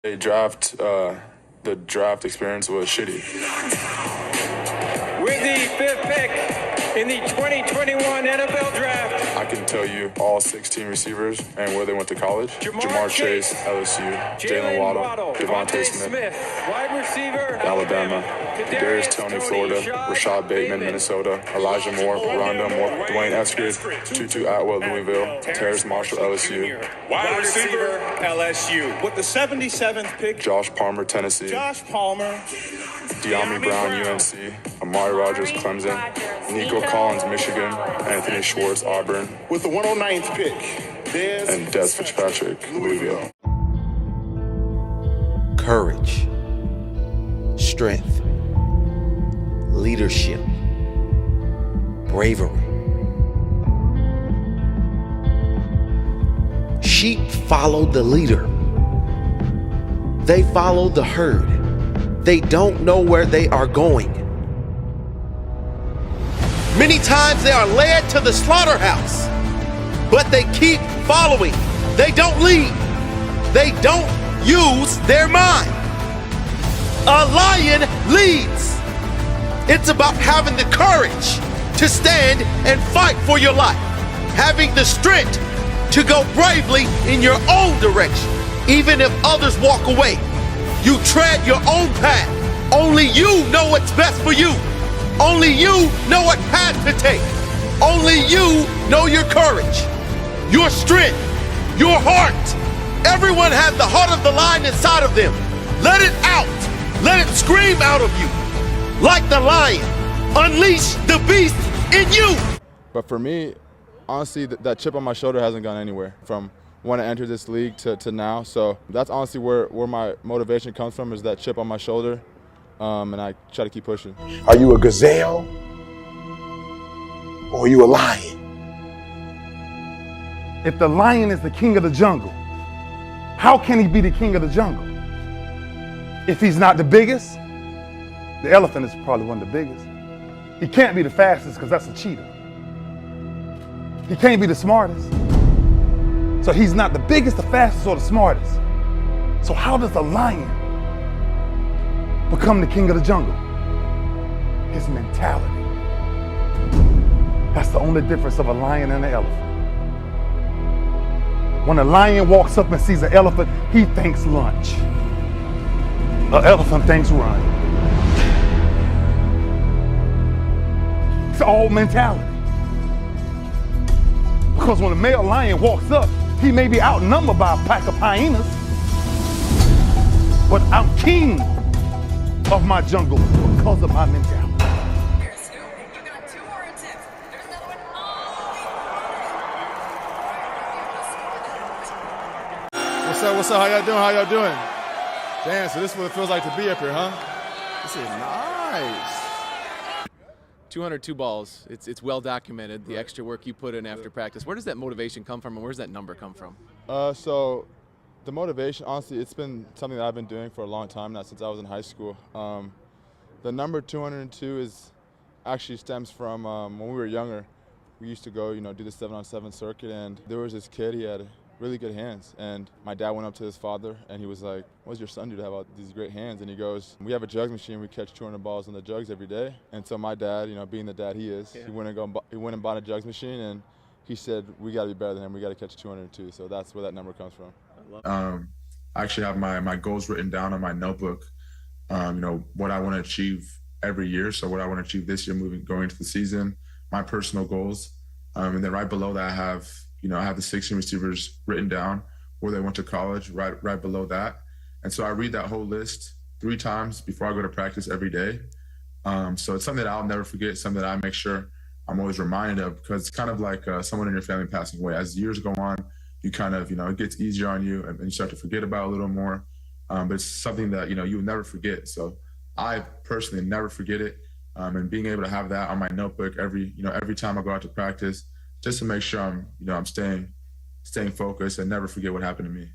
The draft experience was shitty. With the 5th pick in the 2021 NFL Draft, I can tell you all 16 receivers and where they went to college. Jamar Chase, LSU. Jalen Waddle, Devontae Smith, wide receiver, Alabama. Kadarius Toney, Florida. Rashad Bateman, Minnesota. Elijah Moore, Rondell Moore. Dwayne Eskridge, Tutu Atwell, Louisville. Terrace Marshall, LSU. wide receiver, LSU. With the 77th pick, Josh Palmer, Tennessee. Josh Palmer. De'Ami Brown, UNC. Amari Rodgers, Clemson. Nico Collins, Michigan. Anthony Schwartz, Auburn. With the 109th pick, And Des Fitzpatrick, Louisville. Courage, strength, leadership, bravery. Sheep follow the leader. They follow the herd. They don't know where they are going. Many times they are led to the slaughterhouse, but they keep following. They don't lead. They don't use their mind. A lion leads. It's about having the courage to stand and fight for your life, having the strength to go bravely in your own direction, even if others walk away. You tread your own path. Only you know what's best for you. Only you know what path to take. Only you know your courage, your strength, your heart. Everyone has the heart of the lion inside of them. Let it out. Let it scream out of you. Like the lion, unleash the beast in you. But for me, honestly, that chip on my shoulder hasn't gone anywhere from when I entered this league to now. So that's honestly where my motivation comes from, is that chip on my shoulder. And I try to keep pushing. Are you a gazelle or are you a lion? If the lion is the king of the jungle, how can he be the king of the jungle? If he's not the biggest, the elephant is probably one of the biggest. He can't be the fastest because that's a cheetah. He can't be the smartest. So he's not the biggest, the fastest, or the smartest. So how does a lion become the king of the jungle? His mentality. That's the only difference of a lion and an elephant. When a lion walks up and sees an elephant, he thinks lunch. An elephant thinks run. It's all mentality. Because when a male lion walks up, he may be outnumbered by a pack of hyenas, but I'm king of my jungle because of my mentality. What's up? How y'all doing? Damn, so this is what it feels like to be up here, huh? This is nice. 202 balls. It's well documented, the extra work you put in after practice. Where does that motivation come from, and where does that number come from? So the motivation, honestly, it's been something that I've been doing for a long time now, since I was in high school. The number 202 actually stems from when we were younger. We used to go, do the 7-on-7 circuit, and there was this kid, he had really good hands. And my dad went up to his father and he was like, "What does your son do to have these great hands?" And he goes, "We have a jugs machine. We catch 200 balls in the jugs every day." And so my dad, being the dad he is, he went and bought a jugs machine, and he said, "We got to be better than him. We got to catch 202. So that's where that number comes from. I actually have my goals written down on my notebook. What I want to achieve every year. So what I want to achieve this year, going into the season, my personal goals. And then right below that, I have the 16 receivers written down, where they went to college, right below that. And so I read that whole list 3 times before I go to practice every day. So it's something that I'll never forget, something that I make sure I'm always reminded of, because it's kind of like someone in your family passing away. As years go on, you kind of, it gets easier on you and you start to forget about it a little more. But it's something that, you'll never forget. So I personally never forget it. And being able to have that on my notebook every time I go out to practice, just to make sure I'm staying focused and never forget what happened to me.